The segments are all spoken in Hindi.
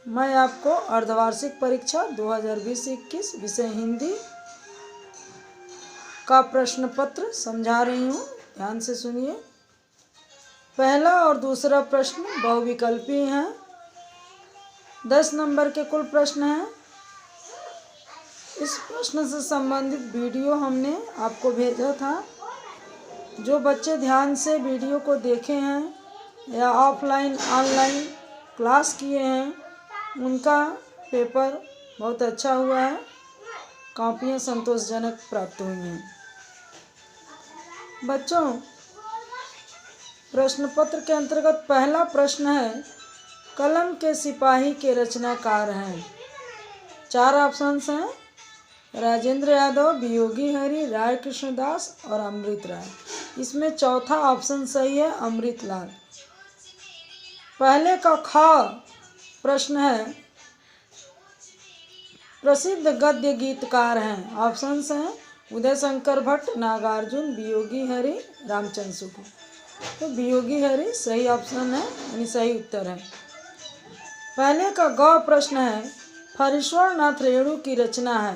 मैं आपको अर्धवार्षिक परीक्षा 2020-21 विषय हिंदी का प्रश्न पत्र समझा रही हूँ। ध्यान से सुनिए। पहला और दूसरा प्रश्न बहुविकल्पी हैं। 10 नंबर के कुल प्रश्न हैं। इस प्रश्न से संबंधित वीडियो हमने आपको भेजा था। जो बच्चे ध्यान से वीडियो को देखे हैं या ऑफलाइन ऑनलाइन क्लास किए हैं उनका पेपर बहुत अच्छा हुआ है। कॉपियाँ संतोषजनक प्राप्त हुई हैं। बच्चों, प्रश्न पत्र के अंतर्गत पहला प्रश्न है, कलम के सिपाही के रचनाकार हैं। 4 ऑप्शंस हैं, राजेंद्र यादव, वियोगी हरि, राय कृष्णदास और अमृत राय। इसमें चौथा ऑप्शन सही है, अमृत लाल। पहले का ख प्रश्न है, प्रसिद्ध गद्य गीतकार हैं। ऑप्शंस हैं, उदय शंकर भट्ट, नागार्जुन, वियोगी हरि, रामचंद्र शुक्ल। तो वियोगी हरि सही ऑप्शन है, यानी सही उत्तर है। पहले का ग प्रश्न है, फरीश्वर नाथ रेणु की रचना है।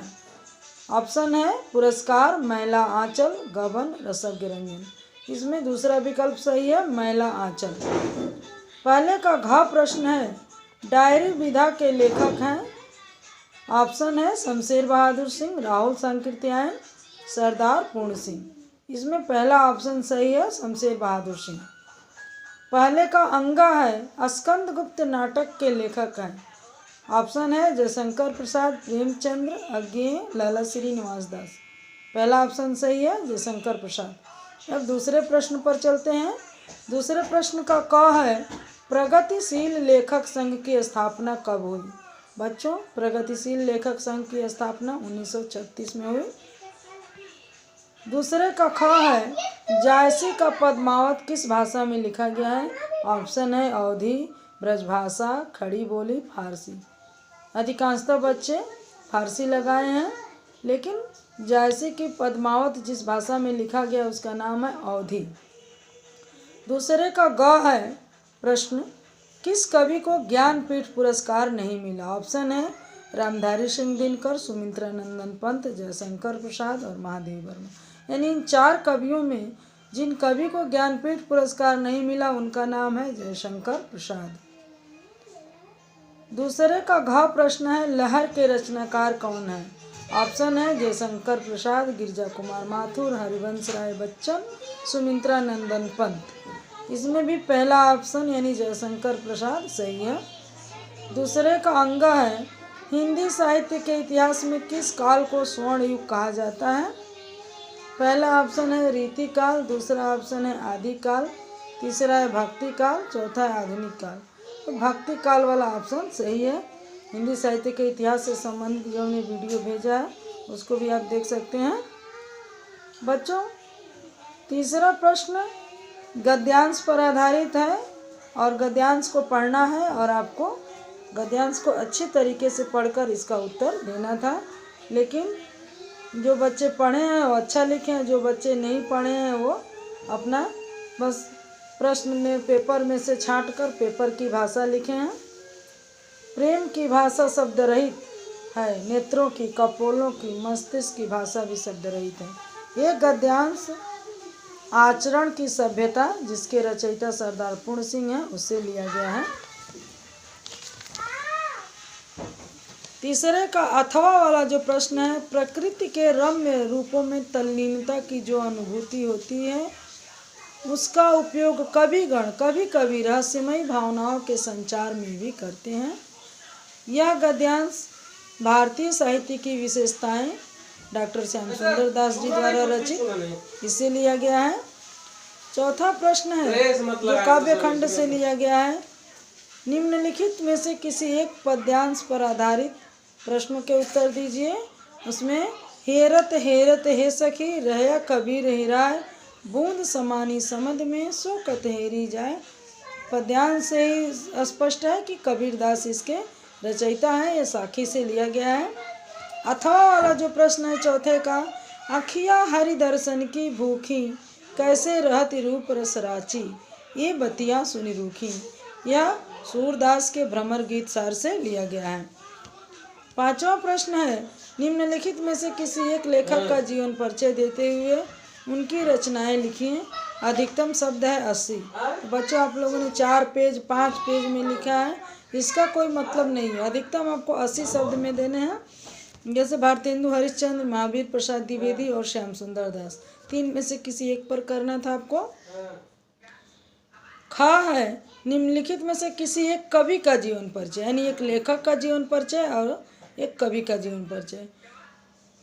ऑप्शन है, पुरस्कार, मैला आंचल, गबन, रसज्ञ रंजन। इसमें दूसरा विकल्प सही है, मैला आंचल। पहले का घ प्रश्न है, डायरी विधा के लेखक हैं। ऑप्शन है, शमशेर बहादुर सिंह, राहुल सांकृत्यायन, सरदार पूर्ण सिंह। इसमें पहला ऑप्शन सही है, शमशेर बहादुर सिंह। पहले का अंगा है, स्कंदगुप्त नाटक के लेखक हैं। ऑप्शन है, जयशंकर प्रसाद, प्रेमचंद्र, अज्ञेय, लाला श्रीनिवास दास। पहला ऑप्शन सही है, जयशंकर प्रसाद। अब दूसरे प्रश्न पर चलते हैं। दूसरे प्रश्न का क है, प्रगतिशील लेखक संघ की स्थापना कब हुई। बच्चों, प्रगतिशील लेखक संघ की स्थापना 1936 में हुई। दूसरे का ख है, जायसी का पद्मावत किस भाषा में लिखा गया है। ऑप्शन है, अवधी, ब्रजभाषा, खड़ी बोली, फारसी। अधिकांशतः बच्चे फारसी लगाए हैं, लेकिन जायसी की पद्मावत जिस भाषा में लिखा गया उसका नाम है अवधी। दूसरे का ग है प्रश्न, किस कवि को ज्ञानपीठ पुरस्कार नहीं मिला। ऑप्शन है, रामधारी सिंह दिनकर, सुमित्रा नंदन पंत, जयशंकर प्रसाद और महादेव वर्मा। यानी इन 4 कवियों में जिन कवि को ज्ञानपीठ पुरस्कार नहीं मिला उनका नाम है जयशंकर प्रसाद। दूसरे का घ प्रश्न है, लहर के रचनाकार कौन है। ऑप्शन है, जयशंकर प्रसाद, गिरिजा कुमार माथुर, हरिवंश राय बच्चन, सुमित्रा नंदन पंत। इसमें भी पहला ऑप्शन यानी जयशंकर प्रसाद सही है। दूसरे का अंगा है, हिंदी साहित्य के इतिहास में किस काल को स्वर्ण युग कहा जाता है। पहला ऑप्शन है, रीति काल, दूसरा ऑप्शन है, आदि काल, तीसरा है, भक्ति काल, चौथा है, आधुनिक काल। तो भक्ति काल वाला ऑप्शन सही है। हिंदी साहित्य के इतिहास से संबंधित जो हमने वीडियो भेजा है उसको भी आप देख सकते हैं। बच्चों, तीसरा प्रश्न गद्यांश पर आधारित है और गद्यांश को पढ़ना है और आपको गद्यांश को अच्छी तरीके से पढ़कर इसका उत्तर देना था। लेकिन जो बच्चे पढ़े हैं वो अच्छा लिखे हैं, जो बच्चे नहीं पढ़े हैं वो अपना बस प्रश्न में पेपर में से छांटकर पेपर की भाषा लिखे हैं। प्रेम की भाषा शब्द रहित है, नेत्रों की, कपोलों की, मस्तिष्क की भाषा भी शब्द रहित है। ये गद्यांश आचरण की सभ्यता जिसके रचयिता सरदार पूर्ण सिंह हैं उससे लिया गया है। तीसरे का अथवा वाला जो प्रश्न है, प्रकृति के रम्य रूपों में तल्लीनता की जो अनुभूति होती है उसका उपयोग कविगण कभी कभी रहस्यमयी भावनाओं के संचार में भी करते हैं। यह गद्यांश भारतीय साहित्य की विशेषताएं डॉक्टर श्याम सुंदर दास जी द्वारा रचित इससे लिया गया है। चौथा प्रश्न है जो काव्य खंड से लिया गया है। निम्नलिखित में से किसी एक पद्यांश पर आधारित प्रश्न के उत्तर दीजिए। उसमें हेरत हेरत हे सखी, रहया कबीर हिराय, बूंद समानी समद में, सो कतहेरी जाए। पद्यांश से ही स्पष्ट है कि कबीरदास इसके रचयिता है। यह साखी से लिया गया है। अथवा वाला जो प्रश्न है चौथे का, अखिया हरि दर्शन की भूखी, कैसे रहती रूप रस राची, ये बतिया सुनी रूखी। यह सूरदास के भ्रमर गीत सार से लिया गया है। 5वां प्रश्न है, निम्नलिखित में से किसी एक लेखक का जीवन परिचय देते हुए उनकी रचनाएं लिखिए। अधिकतम शब्द है 80। तो बच्चों आप लोगों ने 4 पेज 5 पेज में लिखा है, इसका कोई मतलब नहीं है। अधिकतम आपको 80 शब्द में देने हैं। जैसे भारतेंदु हरिश्चंद्र, महावीर प्रसाद द्विवेदी और श्याम सुंदर दास, 3 में से किसी एक पर करना था आपको। खा है, निम्नलिखित में से किसी एक कवि का जीवन परिचय, यानी एक लेखक का जीवन परिचय और एक कवि का जीवन परिचय।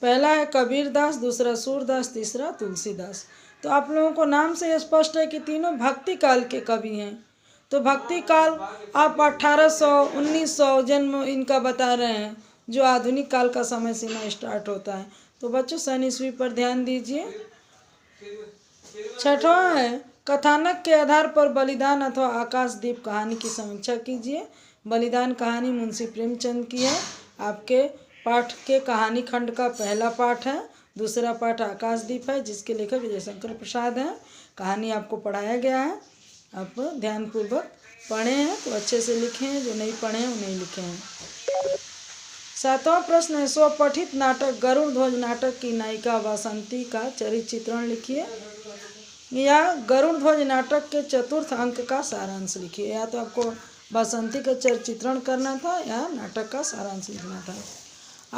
पहला है कबीर दास, दूसरा सूरदास, तीसरा तुलसीदास। तो आप लोगों को नाम से स्पष्ट है कि तीनों भक्ति काल के कवि हैं। तो भक्ति काल आप 1800 1900 जन्म इनका बता रहे हैं, जो आधुनिक काल का समय सीमा स्टार्ट होता है। तो बच्चों सन ईस्वी पर ध्यान दीजिए। 6वां है, कथानक के आधार पर बलिदान अथवा आकाशदीप कहानी की समीक्षा कीजिए। बलिदान कहानी मुंशी प्रेमचंद की है। आपके पाठ के कहानी खंड का पहला पाठ है। दूसरा पाठ आकाशदीप है, जिसके लेखक जयशंकर प्रसाद हैं। कहानी आपको पढ़ाया गया है, आप ध्यानपूर्वक पढ़े हैं तो अच्छे से लिखे हैं, जो नहीं पढ़े हैं वो नहीं लिखे हैं। 7वां प्रश्न है, स्वपठित नाटक गरुड़ ध्वज नाटक की नायिका वासंती का चरित्र चित्रण लिखिए। या गरुड़ ध्वज नाटक के चतुर्थ अंक का सारांश लिखिए। या तो आपको वासंती का चरित्र चित्रण करना था या नाटक का सारांश लिखना था।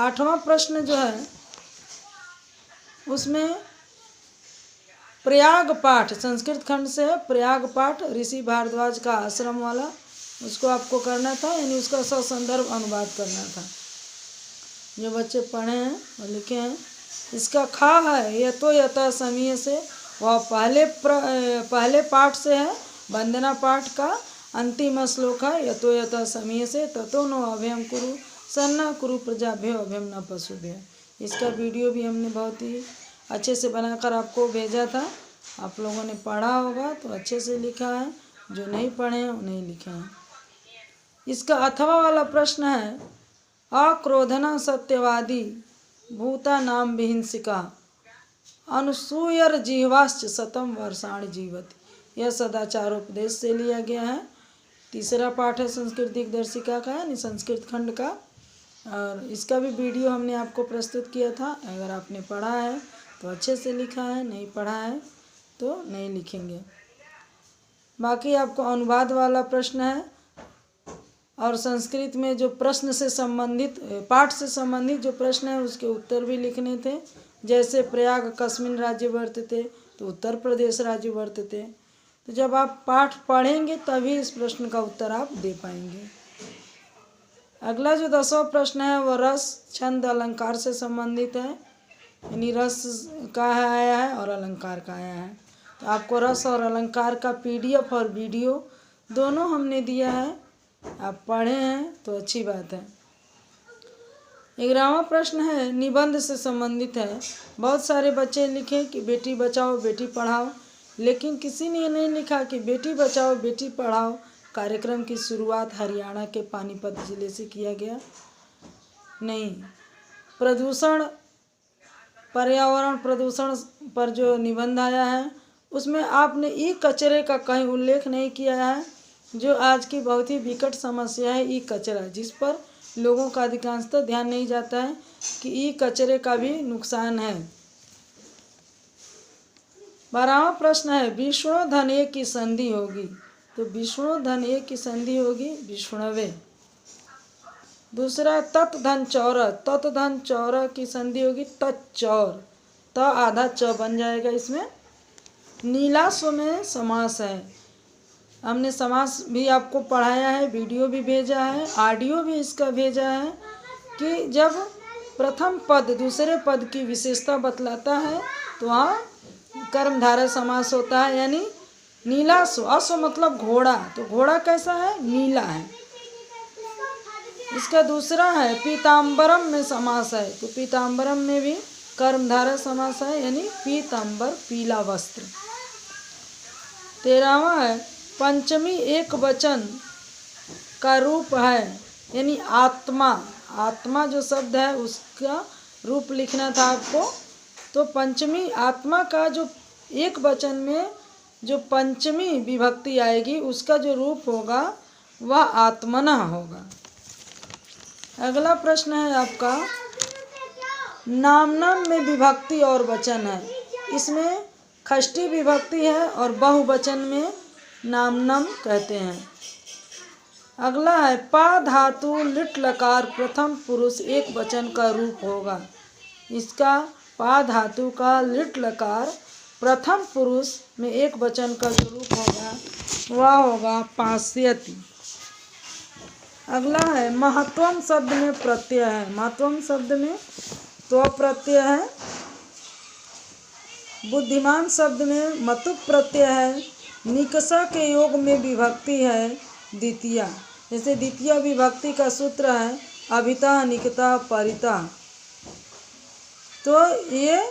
8वां प्रश्न जो है उसमें प्रयाग पाठ संस्कृत खंड से है। प्रयाग पाठ ऋषि भारद्वाज का आश्रम वाला, उसको आपको करना था, यानी उसका ससंदर्भ अनुवाद करना था। जो बच्चे पढ़े हैं और लिखे हैं। इसका खा है यतो यथा समीय से, वह पहले पाठ से है। वंदना पाठ का अंतिम श्लोक है यतो यथा समीय से, ततो नो अभयम कुरु सन्ना कुरु प्रजाभ्यो अभयम न पशुभ्य। इसका वीडियो भी हमने बहुत ही अच्छे से बनाकर आपको भेजा था, आप लोगों ने पढ़ा होगा तो अच्छे से लिखा है, जो नहीं पढ़े हैं वो नहीं लिखे हैं। इसका अथवा वाला प्रश्न है, अक्रोधना सत्यवादी भूता नाम विहिंसिका अनुसूयर जिह्वाश्च शतम वर्षाणि जीवति। यह सदाचारोपदेश से लिया गया है। तीसरा पाठ है संस्कृत दिग्दर्शिका का, यानी संस्कृत खंड का, और इसका भी वीडियो हमने आपको प्रस्तुत किया था। अगर आपने पढ़ा है तो अच्छे से लिखा है, नहीं पढ़ा है तो नहीं लिखेंगे। बाकी आपको अनुवाद वाला प्रश्न है, और संस्कृत में जो प्रश्न से संबंधित पाठ से संबंधित जो प्रश्न है उसके उत्तर भी लिखने थे। जैसे प्रयाग कस्मिन राज्य वर्तते, तो उत्तर प्रदेश राज्य वर्तते। तो जब आप पाठ पढ़ेंगे तभी इस प्रश्न का उत्तर आप दे पाएंगे। अगला जो 10वां प्रश्न है वह रस छंद अलंकार से संबंधित है, यानी रस का आया है और अलंकार का आया है। तो आपको रस और अलंकार का PDF और वीडियो दोनों हमने दिया है, आप पढ़े हैं तो अच्छी बात है। 11वां प्रश्न है निबंध से संबंधित है। बहुत सारे बच्चे लिखे कि बेटी बचाओ बेटी पढ़ाओ, लेकिन किसी ने नहीं लिखा कि बेटी बचाओ बेटी पढ़ाओ कार्यक्रम की शुरुआत हरियाणा के पानीपत जिले से किया गया। नहीं, प्रदूषण पर्यावरण प्रदूषण पर जो निबंध आया है उसमें आपने ई कचरे का कहीं उल्लेख नहीं किया है, जो आज की बहुत ही विकट समस्या है ई कचरा, जिस पर लोगों का अधिकांशतः ध्यान नहीं जाता है कि ई कचरे का भी नुकसान है। 12वां प्रश्न है विष्णु धन एक की संधि होगी, तो विष्णु धन एक की संधि होगी विष्णवे। दूसरा तत् धन चौर, तत् धन चौर की संधि होगी तच्चौर, त आधा च बन जाएगा इसमें। नीलाश्व में समास है, हमने समास भी आपको पढ़ाया है, वीडियो भी भेजा है, ऑडियो भी इसका भेजा है कि जब प्रथम पद दूसरे पद की विशेषता बतलाता है तो वहाँ कर्मधारय समास होता है, यानी नीलाश्व, अश्व मतलब घोड़ा, तो घोड़ा कैसा है नीला है। इसका दूसरा है पीताम्बरम में समास है, तो पीताम्बरम में भी कर्मधारय समास है, यानी पीताम्बर पीला वस्त्र। 13वां है पंचमी एक वचन का रूप है, यानी आत्मा, आत्मा जो शब्द है उसका रूप लिखना था आपको। तो पंचमी आत्मा का जो एक वचन में जो पंचमी विभक्ति आएगी उसका जो रूप होगा वह आत्मनः होगा। अगला प्रश्न है आपका, नामनम में विभक्ति और वचन है, इसमें षष्ठी विभक्ति है और बहुवचन में नामनम कहते हैं। अगला है, पा धातु लिट लकार प्रथम पुरुष एक वचन का रूप होगा। इसका पा धातु का लिट लकार प्रथम पुरुष में एक वचन का जो रूप होगा वह होगा पास्यति। अगला है, महत्वम शब्द में प्रत्यय है, महत्वम शब्द में त्व प्रत्यय है। बुद्धिमान शब्द में मतुप प्रत्यय है। निकषा के योग में विभक्ति है द्वितीया, जैसे द्वितीय विभक्ति का सूत्र है अभिता निकता परिता। तो ये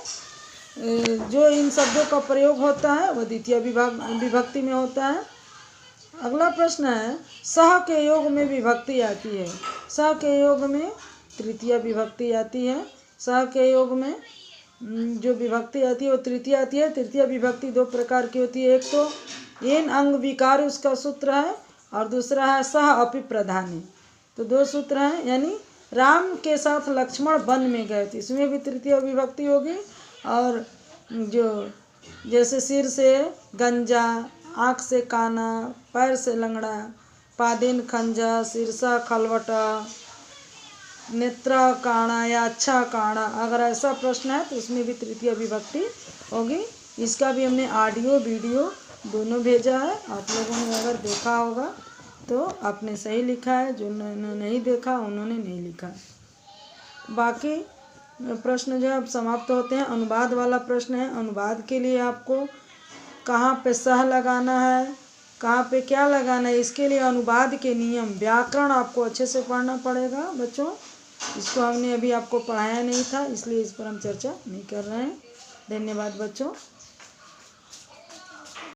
जो इन शब्दों का प्रयोग होता है वह द्वितीय विभक्ति में होता है। अगला प्रश्न है, सह के योग में विभक्ति आती है, सह के योग में तृतीय विभक्ति आती है। सह के योग में जो विभक्ति आती है वो तृतीय आती है। तृतीय विभक्ति दो प्रकार की होती है, एक तो एन अंग विकार उसका सूत्र है और दूसरा है सह अपि प्रधानी। तो दो सूत्र हैं, यानी राम के साथ लक्ष्मण वन में गए थे, इसमें भी तृतीय विभक्ति होगी। और जो जैसे सिर से गंजा, आँख से काना, पैर से लंगड़ा, पादिन खंजा, शीर्षा खलवटा, नेत्र काणा या अच्छा काणा, अगर ऐसा प्रश्न है तो उसमें भी तृतीय विभक्ति होगी। इसका भी हमने ऑडियो वीडियो दोनों भेजा है, आप लोगों ने अगर देखा होगा तो आपने सही लिखा है, जो नहीं देखा उन्होंने नहीं लिखा। बाकी प्रश्न जो है अब समाप्त होते हैं। अनुवाद वाला प्रश्न है, अनुवाद के लिए आपको कहाँ पे सह लगाना है, कहाँ पे क्या लगाना है, इसके लिए अनुवाद के नियम, व्याकरण आपको अच्छे से पढ़ना पड़ेगा बच्चों। इसको हमने अभी आपको पढ़ाया नहीं था, इसलिए इस पर हम चर्चा नहीं कर रहे हैं। धन्यवाद बच्चों।